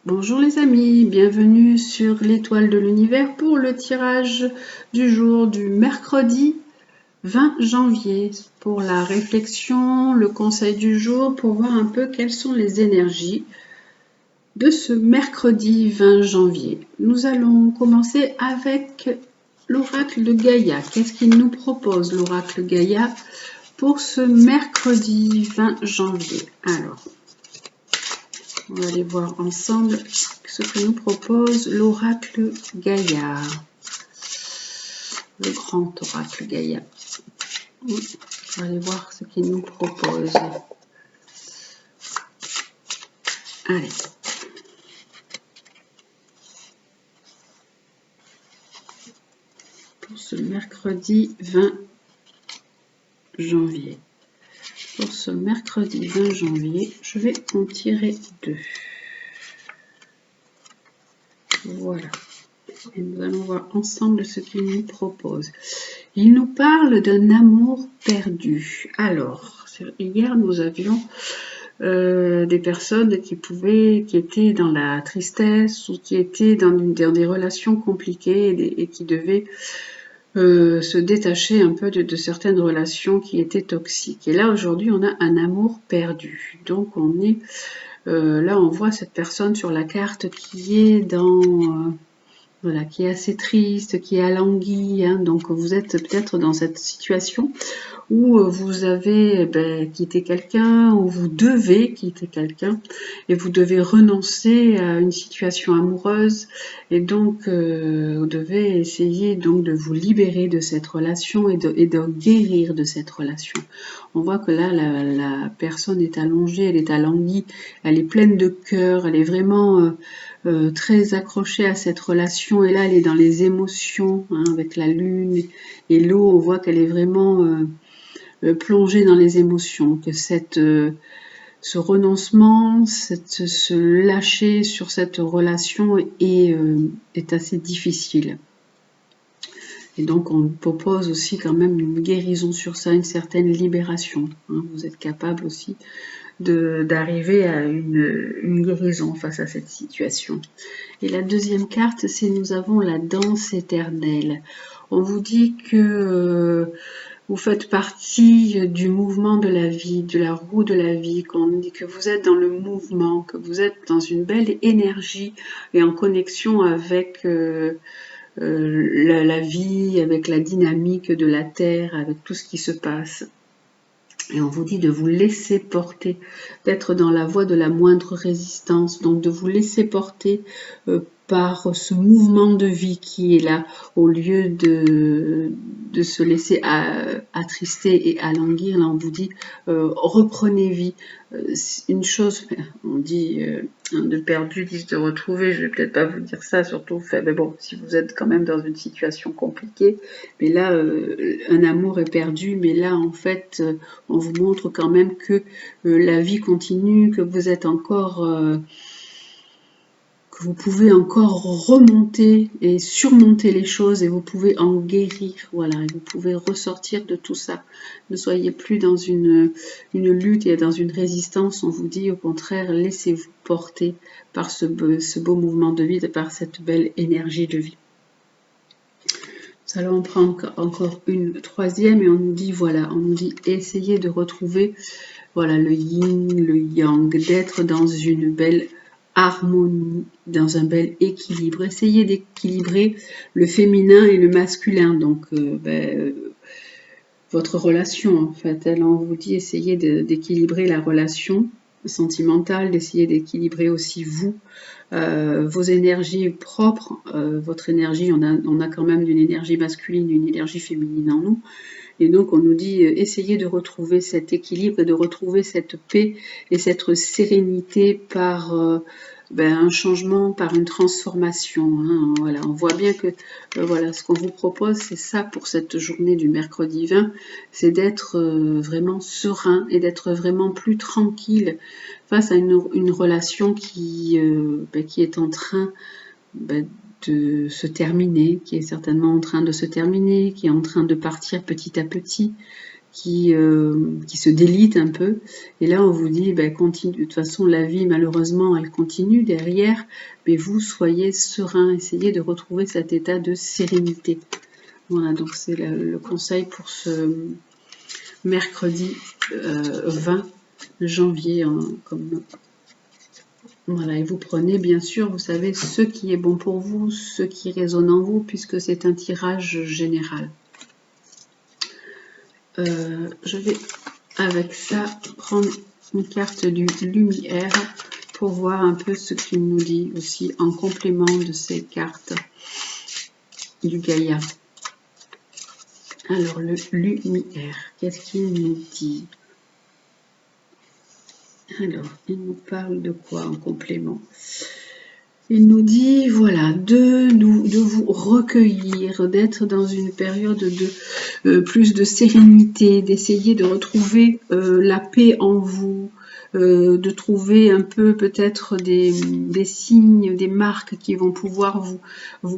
Bonjour les amis, bienvenue sur l'étoile de l'univers pour le tirage du jour du mercredi 20 janvier. Pour la réflexion, le conseil du jour, pour voir un peu quelles sont les énergies de ce mercredi 20 janvier. Nous allons commencer avec l'oracle de Gaïa. Qu'est-ce qu'il nous propose l'oracle Gaïa pour ce mercredi 20 janvier? Alors, on va aller voir ensemble ce que nous propose l'oracle Gaïa. Le grand oracle Gaïa. On va aller voir ce qu'il nous propose. Allez. Pour ce mercredi 20 janvier. Pour ce mercredi 20 janvier, je vais en tirer deux. Voilà. Et nous allons voir ensemble ce qu'il nous propose. Il nous parle d'un amour perdu. Alors, hier nous avions des personnes qui étaient dans la tristesse ou qui étaient dans des relations compliquées et qui devaient se détacher un peu de certaines relations qui étaient toxiques. Et là aujourd'hui on a un amour perdu. Donc on est là on voit cette personne sur la carte qui est dans voilà, qui est assez triste, qui est alanguie, hein. Donc vous êtes peut-être dans cette situation où vous avez quitté quelqu'un, ou vous devez quitter quelqu'un, et vous devez renoncer à une situation amoureuse, et donc vous devez essayer donc de vous libérer de cette relation et de guérir de cette relation. On voit que là, la personne est allongée, elle est alanguie, elle est pleine de cœur, elle est vraiment très accrochée à cette relation, et là elle est dans les émotions, hein, avec la lune et l'eau. On voit qu'elle est vraiment plongée dans les émotions, que ce renoncement, se lâcher sur cette relation est assez difficile. Et donc on propose aussi quand même une guérison sur ça, une certaine libération, hein. Vous êtes capable aussi d'arriver à une guérison face à cette situation. Et la deuxième carte, c'est nous avons la danse éternelle. On vous dit que vous faites partie du mouvement de la vie, de la roue de la vie, qu'on dit que vous êtes dans le mouvement, que vous êtes dans une belle énergie et en connexion avec la vie, avec la dynamique de la terre, avec tout ce qui se passe. Et on vous dit de vous laisser porter, d'être dans la voie de la moindre résistance, donc de vous laisser porter par ce mouvement de vie qui est là, au lieu de se laisser attrister et alanguir. Là, on vous dit reprenez vie. Une chose, on dit de perdu disent de retrouver. Je vais peut-être pas vous dire ça, surtout mais bon, si vous êtes quand même dans une situation compliquée. Mais là, un amour est perdu, mais là, en fait, on vous montre quand même que la vie continue, que vous êtes encore que vous pouvez encore remonter et surmonter les choses, et vous pouvez en guérir, voilà, et vous pouvez ressortir de tout ça. Ne soyez plus dans une lutte et dans une résistance. On vous dit au contraire, laissez-vous porter par ce beau mouvement de vie, par cette belle énergie de vie. Nous allons en prendre encore une troisième, et on nous dit, voilà, on nous dit essayez de retrouver, voilà, le yin, le yang, d'être dans une belle harmonie, dans un bel équilibre. Essayez d'équilibrer le féminin et le masculin. Donc, votre relation, en fait, on vous dit essayez d'équilibrer la relation sentimentale, d'essayer d'équilibrer aussi vous, vos énergies propres, votre énergie, on a quand même une énergie masculine, une énergie féminine en nous. Et donc on nous dit essayez de retrouver cet équilibre et de retrouver cette paix et cette sérénité par un changement, par une transformation, hein. Voilà, on voit bien que voilà, ce qu'on vous propose, c'est ça pour cette journée du mercredi 20, c'est d'être vraiment serein et d'être vraiment plus tranquille face à une relation qui est en train de se terminer, qui est certainement en train de se terminer, qui est en train de partir petit à petit, qui se délite un peu. Et là, on vous dit, ben, continue. De toute façon, la vie, malheureusement, elle continue derrière, mais vous, soyez serein, essayez de retrouver cet état de sérénité. Voilà, donc c'est le conseil pour ce mercredi 20 janvier. Hein, voilà, et vous prenez, bien sûr, vous savez, ce qui est bon pour vous, ce qui résonne en vous, puisque c'est un tirage général. Je vais avec ça prendre une carte du lumière pour voir un peu ce qu'il nous dit aussi en complément de ces cartes du Gaïa. Alors le lumière, qu'est-ce qu'il nous dit? Alors, il nous parle de quoi en complément? Il nous dit, voilà, de vous recueillir, d'être dans une période de plus de sérénité, d'essayer de retrouver la paix en vous, de trouver un peu peut-être des signes, des marques qui vont pouvoir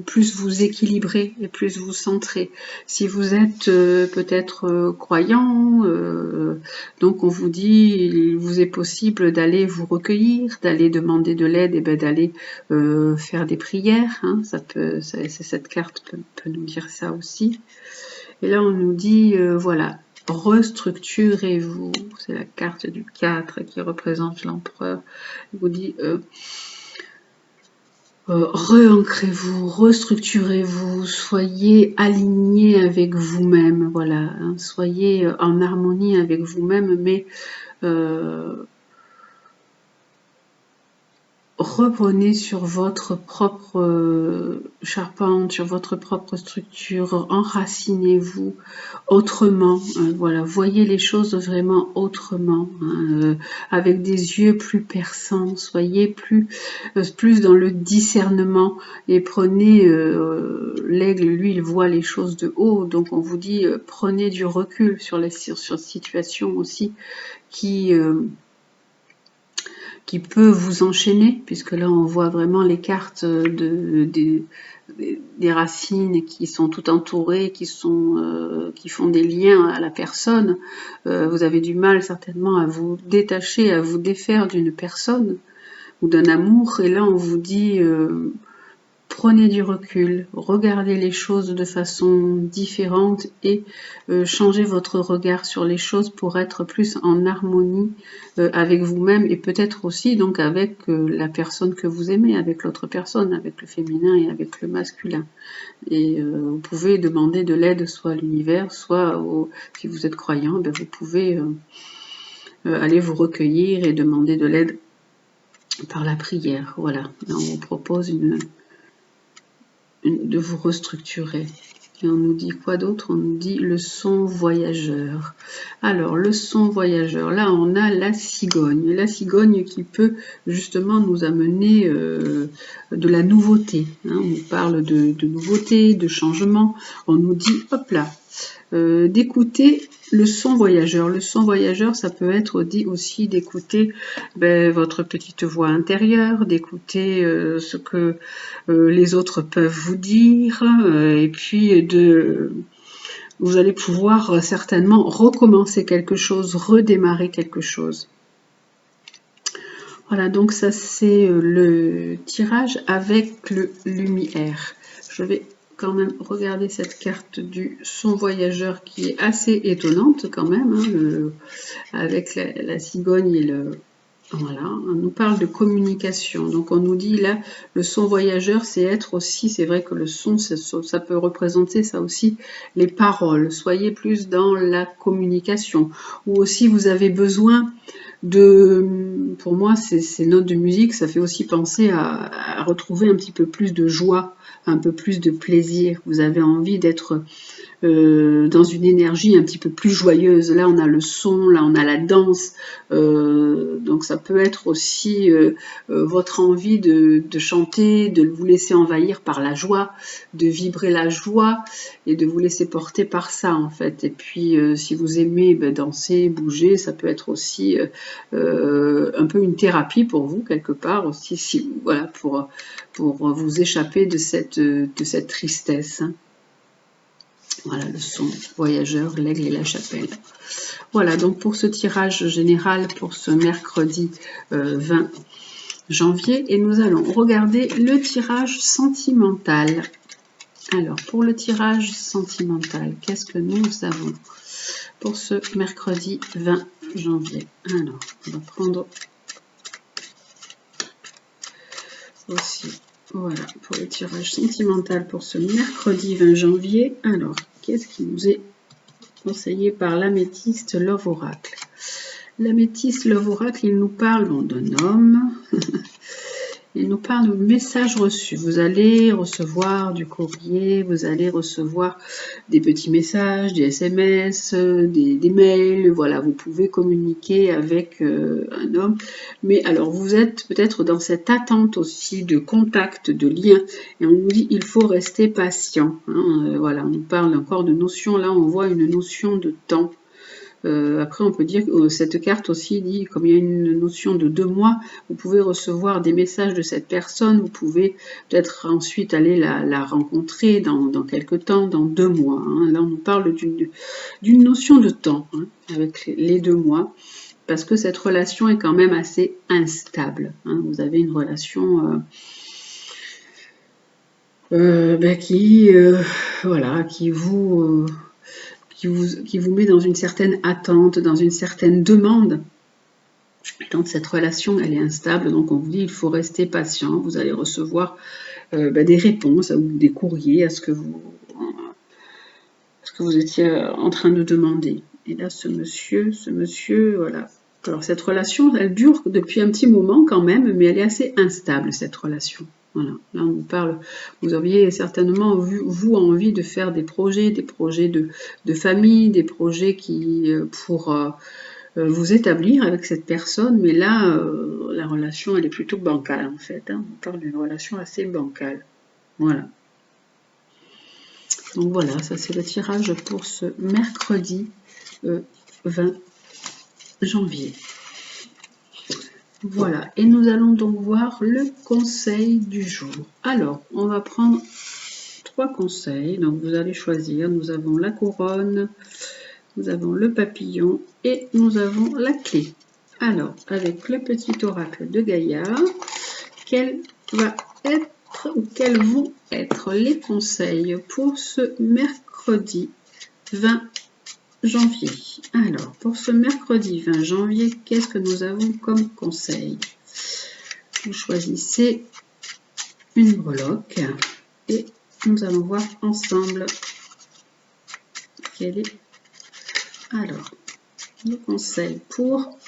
plus vous équilibrer et plus vous centrer. Si vous êtes peut-être croyant, donc on vous dit, il vous est possible d'aller vous recueillir, d'aller demander de l'aide et ben d'aller faire des prières, hein, cette carte peut nous dire ça aussi. Et là on nous dit, voilà, restructurez-vous, c'est la carte du 4 qui représente l'empereur, il vous dit, re-ancrez-vous, restructurez-vous, soyez alignés avec vous-même, voilà, hein, soyez en harmonie avec vous-même, mais reprenez sur votre propre charpente, sur votre propre structure, enracinez-vous autrement, voilà, voyez les choses vraiment autrement, hein, avec des yeux plus perçants, soyez plus dans le discernement et prenez, l'aigle, lui, il voit les choses de haut, donc on vous dit, prenez du recul sur la situation aussi qui peut vous enchaîner, puisque là on voit vraiment les cartes des racines qui sont tout entourées, qui font des liens à la personne. Vous avez du mal certainement à vous détacher, à vous défaire d'une personne ou d'un amour, et là on vous dit prenez du recul, regardez les choses de façon différente et changez votre regard sur les choses pour être plus en harmonie avec vous-même et peut-être aussi donc avec la personne que vous aimez, avec l'autre personne, avec le féminin et avec le masculin. Et vous pouvez demander de l'aide soit à l'univers, soit si vous êtes croyant, ben vous pouvez aller vous recueillir et demander de l'aide par la prière. Voilà, là, on vous propose de vous restructurer. Et on nous dit quoi d'autre? On nous dit le son voyageur. Alors, le son voyageur, là on a la cigogne. La cigogne qui peut justement nous amener de la nouveauté. Hein. On nous parle de nouveauté, de changement. On nous dit, hop là, d'écouter le son voyageur. Le son voyageur, ça peut être dit aussi d'écouter votre petite voix intérieure, d'écouter ce que les autres peuvent vous dire, et puis vous allez pouvoir certainement recommencer quelque chose, redémarrer quelque chose. Voilà, donc ça c'est le tirage avec le lumière. Je vais quand même regarder cette carte du son voyageur qui est assez étonnante quand même, hein, avec la cigogne et le... Voilà, on nous parle de communication. Donc on nous dit là, le son voyageur, c'est être aussi, c'est vrai que le son, ça peut représenter ça aussi, les paroles. Soyez plus dans la communication. Ou aussi vous avez besoin pour moi, ces notes de musique, ça fait aussi penser à retrouver un petit peu plus de joie, un peu plus de plaisir. Vous avez envie d'être dans une énergie un petit peu plus joyeuse. Là, on a le son, là, on a la danse. Donc, ça peut être aussi votre envie de chanter, de vous laisser envahir par la joie, de vibrer la joie et de vous laisser porter par ça, en fait. Et puis, si vous aimez danser, bouger, ça peut être aussi un peu une thérapie pour vous, quelque part, aussi, voilà, pour vous échapper de cette tristesse. Hein. Voilà le son voyageur, l'aigle et la chapelle. Voilà donc pour ce tirage général pour ce mercredi 20 janvier. Et nous allons regarder le tirage sentimental. Alors pour le tirage sentimental, qu'est-ce que nous avons pour ce mercredi 20 janvier? Alors on va prendre aussi, voilà, pour le tirage sentimental pour ce mercredi 20 janvier. Alors, qu'est-ce qui nous est conseillé par l'améthyste Love Oracle? L'améthyste Love Oracle, il nous parle d'un homme. Il nous parle de messages reçus. Vous allez recevoir du courrier, vous allez recevoir des petits messages, des SMS, des mails. Voilà, vous pouvez communiquer avec un homme. Mais alors, vous êtes peut-être dans cette attente aussi de contact, de lien. Et on nous dit, il faut rester patient. Hein. Voilà, on nous parle encore de notion. Là, on voit une notion de temps. Après, on peut dire que cette carte aussi dit, comme il y a une notion de 2 mois, vous pouvez recevoir des messages de cette personne, vous pouvez peut-être ensuite aller la rencontrer dans quelques temps, dans 2 mois. Hein. Là, on nous parle d'une notion de temps, hein, avec les 2 mois, parce que cette relation est quand même assez instable. Hein. Vous avez une relation voilà, qui vous met dans une certaine attente, dans une certaine demande. Donc cette relation, elle est instable, donc on vous dit il faut rester patient, vous allez recevoir des réponses ou des courriers à ce que vous étiez en train de demander. Et là, ce monsieur, voilà. Alors cette relation, elle dure depuis un petit moment quand même, mais elle est assez instable, cette relation. Voilà, là on vous parle, vous auriez certainement vous envie de faire des projets de famille, des projets qui pour vous établir avec cette personne, mais là la relation elle est plutôt bancale en fait, hein. On parle d'une relation assez bancale. Voilà. Donc voilà, ça c'est le tirage pour ce mercredi 20 janvier. Voilà, et nous allons donc voir le conseil du jour. Alors, on va prendre 3 conseils, donc vous allez choisir. Nous avons la couronne, nous avons le papillon et nous avons la clé. Alors, avec le petit oracle de Gaïa, quels vont être les conseils pour ce mercredi 20 janvier. Alors, pour ce mercredi 20 janvier, qu'est-ce que nous avons comme conseil? Vous choisissez une breloque et nous allons voir ensemble quel est alors le conseil pour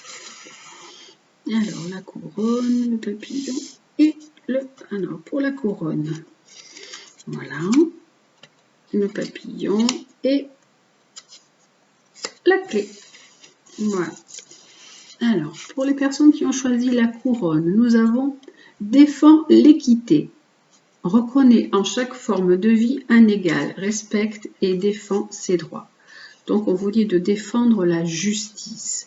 la couronne, le papillon et pour la couronne. Voilà, le papillon et la clé. Voilà. Alors, pour les personnes qui ont choisi la couronne, nous avons défend l'équité, reconnaît en chaque forme de vie un égal, respecte et défend ses droits. Donc, on vous dit de défendre la justice,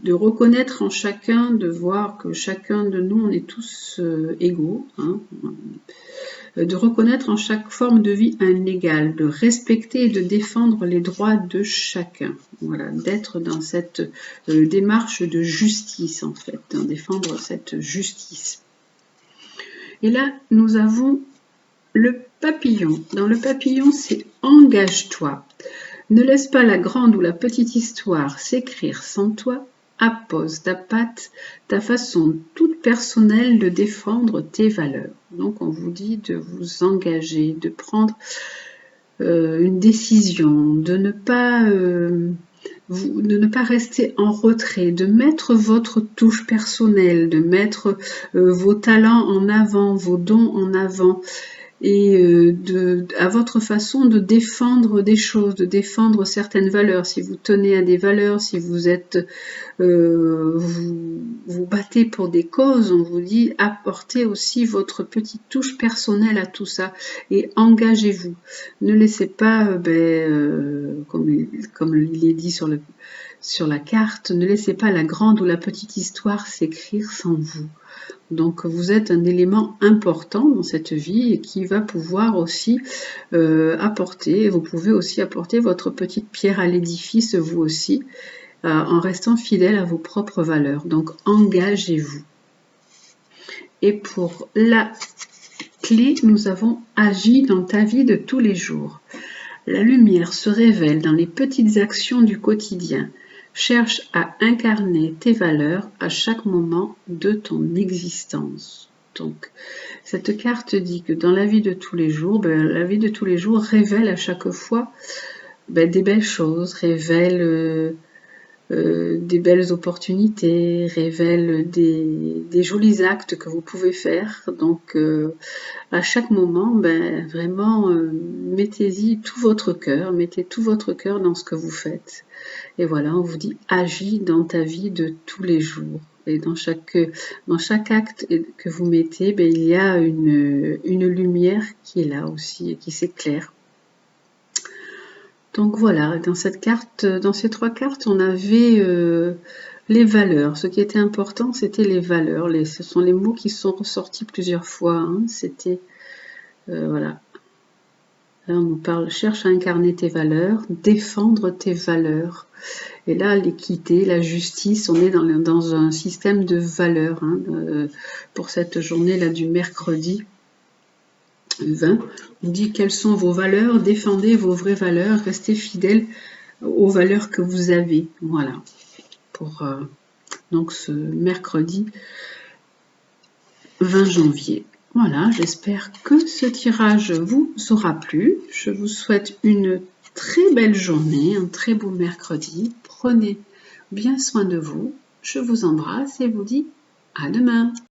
de reconnaître en chacun, de voir que chacun de nous, on est tous égaux, hein, de reconnaître en chaque forme de vie un égal, de respecter et de défendre les droits de chacun. Voilà, d'être dans cette démarche de justice en fait, de défendre cette justice. Et là, nous avons le papillon. Dans le papillon, c'est engage-toi. Ne laisse pas la grande ou la petite histoire s'écrire sans toi. Appose ta patte, ta façon toute personnelle de défendre tes valeurs. Donc on vous dit de vous engager, de prendre une décision, de ne pas rester en retrait, de mettre votre touche personnelle, de mettre vos talents en avant, vos dons en avant, et à votre façon de défendre des choses, de défendre certaines valeurs. Si vous tenez à des valeurs, si vous êtes vous battez pour des causes, on vous dit apportez aussi votre petite touche personnelle à tout ça et engagez-vous. Ne laissez pas, comme il est dit sur la carte. Ne laissez pas la grande ou la petite histoire s'écrire sans vous. Donc vous êtes un élément important dans cette vie et qui va pouvoir aussi apporter, vous pouvez aussi apporter votre petite pierre à l'édifice vous aussi, en restant fidèle à vos propres valeurs. Donc engagez-vous. Et pour la clé, nous avons agi dans ta vie de tous les jours. La lumière se révèle dans les petites actions du quotidien. Cherche à incarner tes valeurs à chaque moment de ton existence. Donc, cette carte dit que dans la vie de tous les jours, la vie de tous les jours révèle à chaque fois des belles choses, révèle des belles opportunités, révèle des jolis actes que vous pouvez faire. Donc, à chaque moment, vraiment, mettez-y tout votre cœur, mettez tout votre cœur dans ce que vous faites. Et voilà, on vous dit, agis dans ta vie de tous les jours. Et dans chaque acte que vous mettez, il y a une lumière qui est là aussi et qui s'éclaire. Donc voilà, dans ces 3 cartes, on avait les valeurs. Ce qui était important, c'était les valeurs. Ce sont les mots qui sont ressortis plusieurs fois. Hein. C'était, voilà. Là, on nous parle, cherche à incarner tes valeurs, défendre tes valeurs. Et là, l'équité, la justice, on est dans un système de valeurs pour cette journée-là du mercredi 20. On dit quelles sont vos valeurs, défendez vos vraies valeurs, restez fidèles aux valeurs que vous avez. Voilà, pour donc ce mercredi 20 janvier. Voilà, j'espère que ce tirage vous aura plu. Je vous souhaite une très belle journée, un très beau mercredi. Prenez bien soin de vous. Je vous embrasse et vous dis à demain.